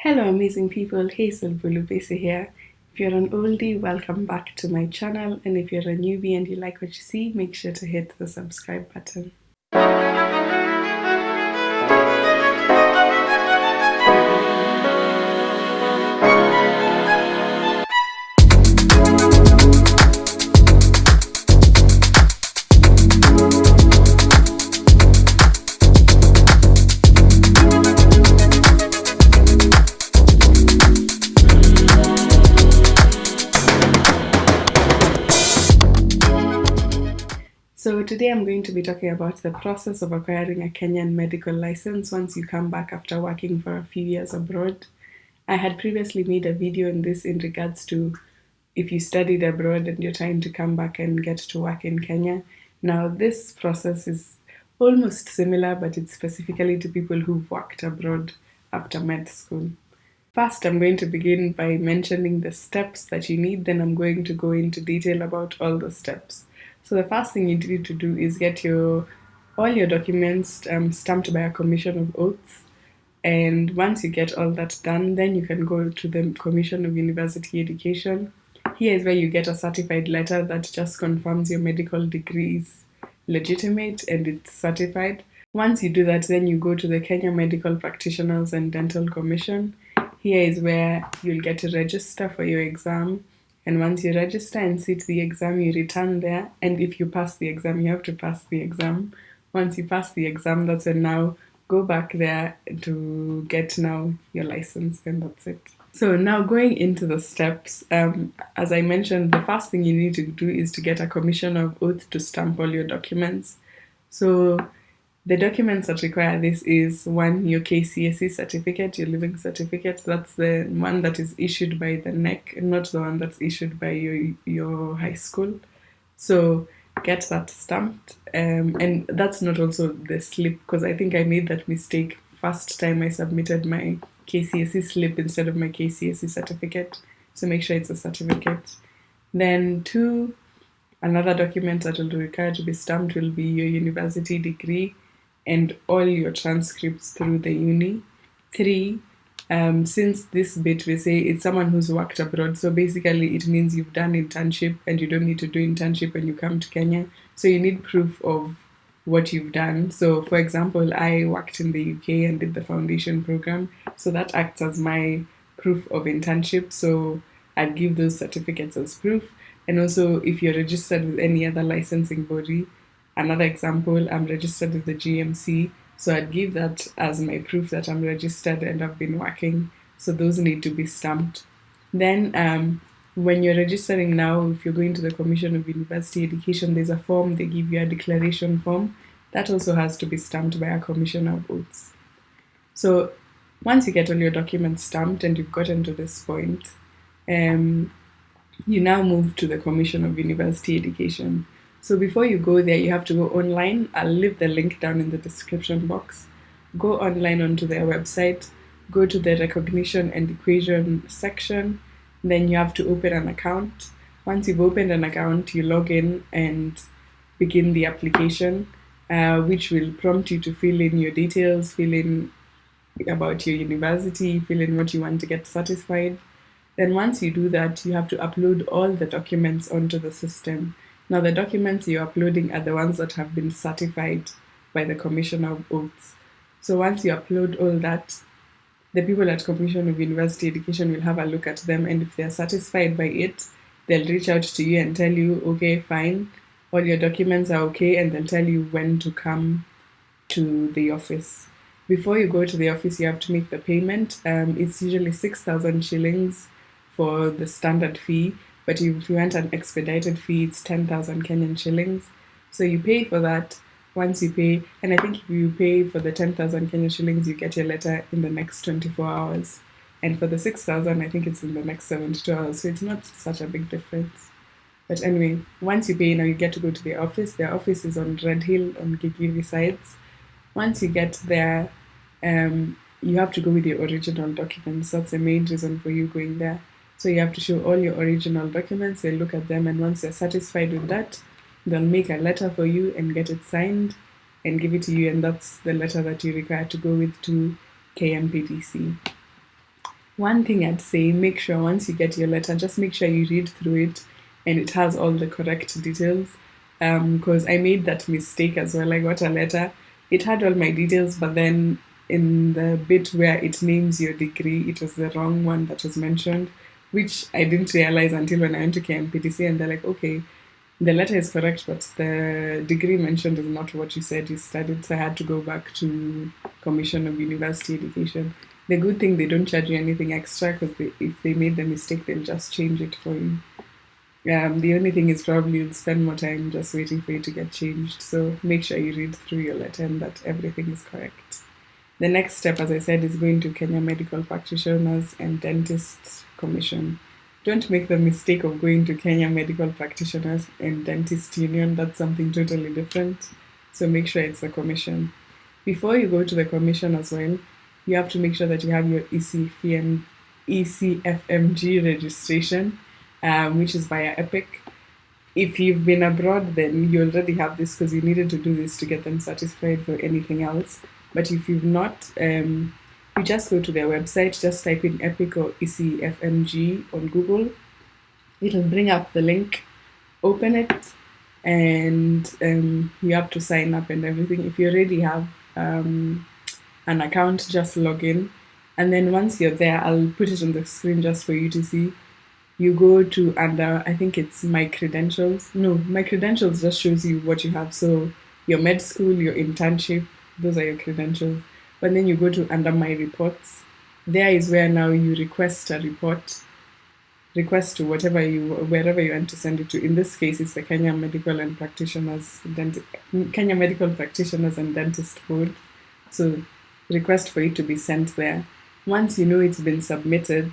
Hello amazing people, Hazel Bulubisi here. If you're an oldie, welcome back to my channel, and if you're a newbie and you like what you see, make sure to hit the subscribe button. So today I'm going to be talking about the process of acquiring a Kenyan medical license once you come back after working for a few years abroad. I had previously made a video on this in regards to if you studied abroad and you're trying to come back and get to work in Kenya. Now this process is almost similar, but it's specifically to people who've worked abroad after med school. First, I'm going to begin by mentioning the steps that you need, then I'm going to go into detail about all the steps. So the first thing you need to do is get all your documents stamped by a commission of oaths. And once you get all that done, then you can go to the Commission of University Education. Here is where you get a certified letter that just confirms your medical degree is legitimate and it's certified. Once you do that, then you go to the Kenya Medical Practitioners and Dental Commission. Here is where you'll get to register for your exam. And once you register and sit the exam, you return there. And if you pass the exam, you have to pass the exam. Once you pass the exam, that's when now go back there to get now your license, and that's it. So now going into the steps, as I mentioned, the first thing you need to do is to get a commission of oath to stamp all your documents. So the documents that require this is one, your KCSE certificate, your living certificate. That's the one that is issued by the NEC, not the one that's issued by your high school. So get that stamped. And that's not also the slip, because I think I made that mistake first time I submitted my KCSE slip instead of my KCSE certificate. So make sure it's a certificate. Then two, another document that will require to be stamped will be your university degree and all your transcripts through the uni. Three, since this bit we say it's someone who's worked abroad, so basically it means you've done internship and you don't need to do internship when you come to Kenya. So you need proof of what you've done. So for example, I worked in the UK and did the foundation program, so that acts as my proof of internship. So I'd give those certificates as proof. And also if you're registered with any other licensing body, another example, I'm registered with the GMC, so I'd give that as my proof that I'm registered and I've been working. So those need to be stamped. Then when you're registering now, if you're going to the Commission of University Education, there's a form, they give you a declaration form. That also has to be stamped by a commission of oaths. So once you get all your documents stamped and you've gotten to this point, you now move to the Commission of University Education. So before you go there, you have to go online. I'll leave the link down in the description box. Go online onto their website, go to the recognition and equation section. Then you have to open an account. Once you've opened an account, you log in and begin the application, which will prompt you to fill in your details, fill in about your university, fill in what you want to get satisfied. Then once you do that, you have to upload all the documents onto the system. Now the documents you're uploading are the ones that have been certified by the Commission of Oaths. So once you upload all that, the people at Commission of University Education will have a look at them, and if they're satisfied by it, they'll reach out to you and tell you, okay, fine, all your documents are okay, and they'll tell you when to come to the office. Before you go to the office, you have to make the payment. It's usually 6,000 shillings for the standard fee. But if you want an expedited fee, it's 10,000 Kenyan shillings. So you pay for that. Once you pay, and I think if you pay for the 10,000 Kenyan shillings, you get your letter in the next 24 hours. And for the 6,000, I think it's in the next 72 hours. So it's not such a big difference. But anyway, once you pay, now you get to go to the office. Their office is on Red Hill on Gigiri sides. Once you get there, you have to go with your original documents. That's the main reason for you going there. So you have to show all your original documents, they'll look at them, and once they're satisfied with that, they'll make a letter for you and get it signed and give it to you, and that's the letter that you require to go with to KMPDC. One thing I'd say, make sure once you get your letter, just make sure you read through it and it has all the correct details. Because I made that mistake as well. I got a letter, it had all my details, but then in the bit where it names your degree, it was the wrong one that was mentioned, which I didn't realize until when I went to KMPDC and they're like, okay, the letter is correct, but the degree mentioned is not what you said you studied. So I had to go back to Commission of University Education. The good thing, they don't charge you anything extra because if they made the mistake, they'll just change it for you. The only thing is probably you'll spend more time just waiting for you to get changed. So make sure you read through your letter and that everything is correct. The next step, as I said, is going to Kenya Medical Practitioners and Dentists Commission. Don't make the mistake of going to Kenya Medical Practitioners and Dentist Union. That's something totally different. So make sure it's the commission. Before you go to the commission as well, you have to make sure that you have your ECFMG registration, which is via Epic. If you've been abroad, then you already have this because you needed to do this to get them certified for anything else. But if you've not, you just go to their website, just type in Epic or ECFMG on Google. It'll bring up the link, open it, and you have to sign up and everything. If you already have an account, just log in. And then once you're there, I'll put it on the screen just for you to see. You go to under, I think it's My Credentials. No, My Credentials just shows you what you have. So your med school, your internship, those are your credentials. But then you go to under My Reports. There is where now you request a report. Request to wherever you want to send it to. In this case, it's the Kenya Medical Practitioners and Dentist Board. So request for it to be sent there. Once you know it's been submitted,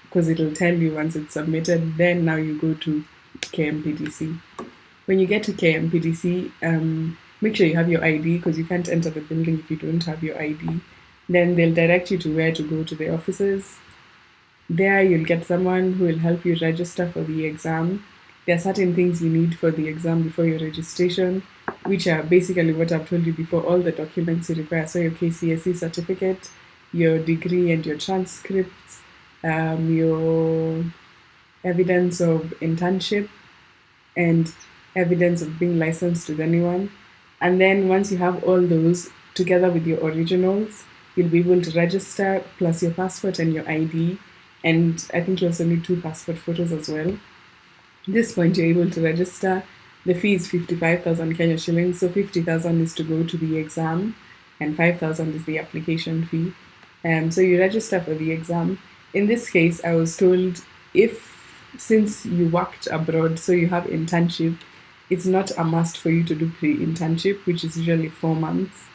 because it'll tell you once it's submitted, then now you go to KMPDC. When you get to KMPDC, make sure you have your ID because you can't enter the building if you don't have your ID. Then they'll direct you to where to go to the offices. There you'll get someone who will help you register for the exam. There are certain things you need for the exam before your registration, which are basically what I've told you before, all the documents you require. So your KCSE certificate, your degree and your transcripts, your evidence of internship, and evidence of being licensed with anyone. And then once you have all those together with your originals, you'll be able to register plus your passport and your ID. And I think you also need 2 passport photos as well. At this point, you're able to register. The fee is 55,000 Kenya shillings. So 50,000 is to go to the exam and 5,000 is the application fee. So you register for the exam. In this case, I was told since you worked abroad, so you have internship, it's not a must for you to do pre-internship, which is usually 4 months.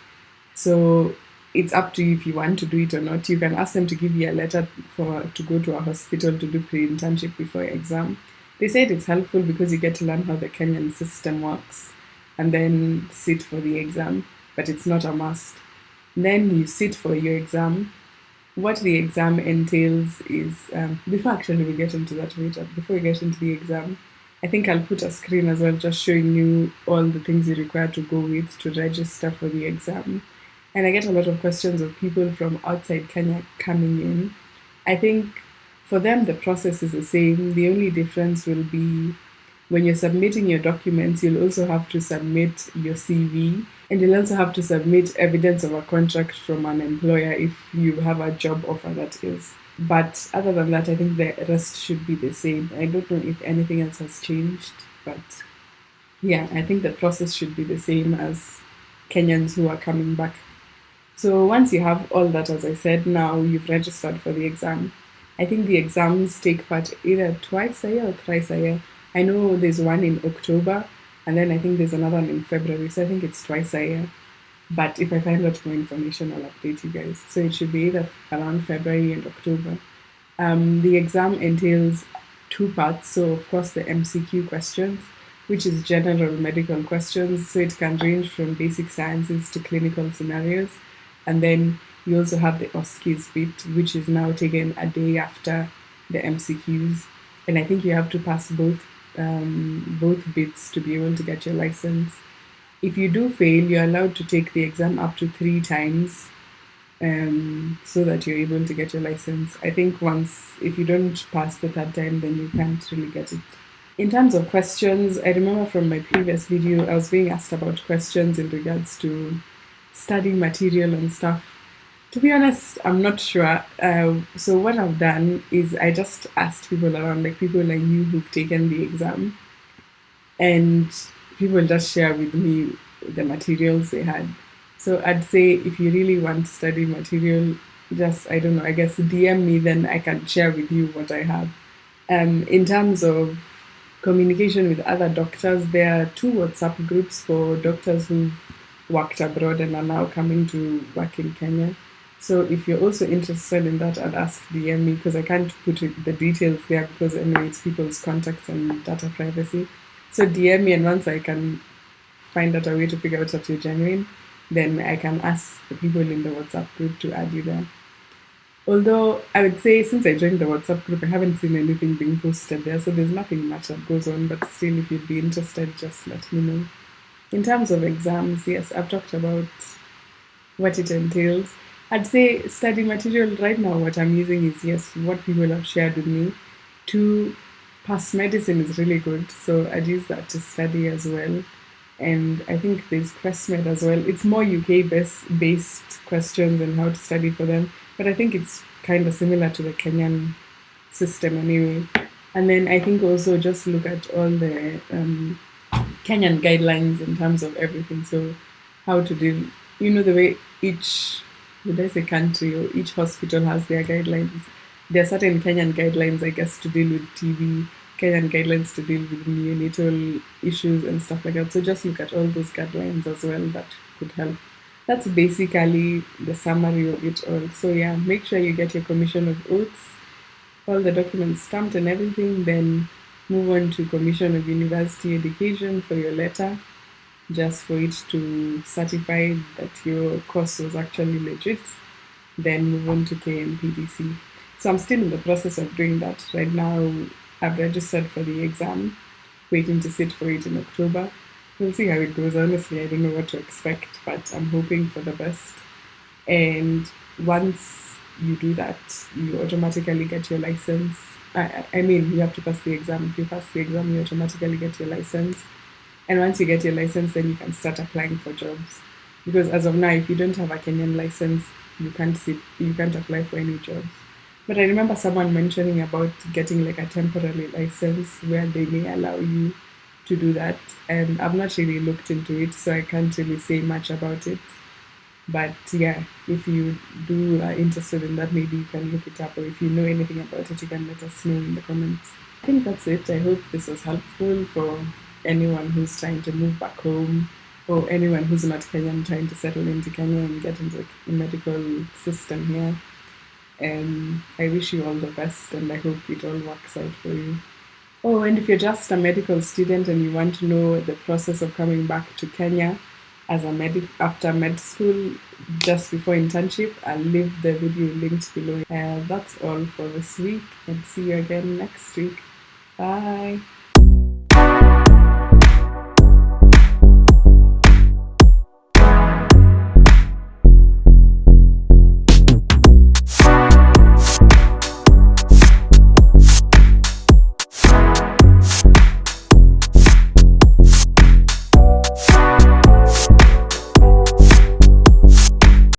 So it's up to you if you want to do it or not. You can ask them to give you a letter to go to a hospital to do pre-internship before your exam. They said it's helpful because you get to learn how the Kenyan system works and then sit for the exam, but it's not a must. Then you sit for your exam. What the exam entails is, before we get into that later, before we get into the exam, I think I'll put a screen as well just showing you all the things you require to go with to register for the exam. And I get a lot of questions of people from outside Kenya coming in. I think for them the process is the same. The only difference will be when you're submitting your documents, you'll also have to submit your CV, and you'll also have to submit evidence of a contract from an employer if you have a job offer, that is. But other than that, I think the rest should be the same. I don't know if anything else has changed, but yeah, I think the process should be the same as Kenyans who are coming back. So once you have all that, as I said, now you've registered for the exam. I think the exams take part either twice a year or thrice a year. I know there's one in October, and then I think there's another one in February, so I think it's twice a year. But if I find out more information, I'll update you guys. So it should be either around February and October. The exam entails 2 parts. So of course the MCQ questions, which is general medical questions. So it can range from basic sciences to clinical scenarios. And then you also have the OSCEs bit, which is now taken a day after the MCQs. And I think you have to pass both bits to be able to get your license. If you do fail, you're allowed to take the exam up to 3 times. so that you're able to get your license. I think once, if you don't pass the third time, then you can't really get it. In terms of questions, I remember from my previous video, I was being asked about questions in regards to study material and stuff. To be honest, I'm not sure. So what I've done is I just asked people around, like people I knew who've taken the exam, and people just share with me the materials they had. So I'd say if you really want to study material, just, I don't know, I guess DM me, then I can share with you what I have. In terms of communication with other doctors, there are two WhatsApp groups for doctors who've worked abroad and are now coming to work in Kenya. So if you're also interested in that, I'd ask DM me, because I can't put the details there because anyway it's people's contacts and data privacy. So DM me, and once I can find out a way to figure out that you're genuine, then I can ask the people in the WhatsApp group to add you there. Although I would say since I joined the WhatsApp group, I haven't seen anything being posted there, so there's nothing much that goes on, but still, if you'd be interested, just let me know. In terms of exams, yes, I've talked about what it entails. I'd say study material right now, what I'm using is, yes, what people have shared with me. To pass medicine is really good, so I'd use that to study as well. And I think there's QuestMed as well. It's more UK based questions and how to study for them, but I think it's kind of similar to the Kenyan system anyway. And then I think also just look at all the Kenyan guidelines in terms of everything. So how to deal, the way each, would I say country or each hospital has their guidelines. There are certain Kenyan guidelines, I guess, to deal with TB, Kenyan guidelines to deal with neonatal issues and stuff like that. So just look at all those guidelines as well. That could help. That's basically the summary of it all. So yeah, make sure you get your commission of oaths, all the documents stamped and everything, then move on to commission of university education for your letter, just for it to certify that your course was actually legit, then move on to KMPDC. So I'm still in the process of doing that right now. I've registered for the exam, waiting to sit for it in October. We'll see how it goes. Honestly, I don't know what to expect, but I'm hoping for the best. And once you do that, you automatically get your license. I mean, you have to pass the exam. If you pass the exam, you automatically get your license. And once you get your license, then you can start applying for jobs. Because as of now, if you don't have a Kenyan license, you can't apply for any jobs. But I remember someone mentioning about getting like a temporary license where they may allow you to do that. And I've not really looked into it, so I can't really say much about it. But yeah, if you are interested in that, maybe you can look it up, or if you know anything about it, you can let us know in the comments. I think that's it. I hope this was helpful for anyone who's trying to move back home, or anyone who's not Kenyan trying to settle into Kenya and get into the medical system here. I wish you all the best, and I hope it all works out for you. Oh, and if you're just a medical student and you want to know the process of coming back to Kenya as a after med school, just before internship, I'll leave the video linked below. That's all for this week, and see you again next week. Bye.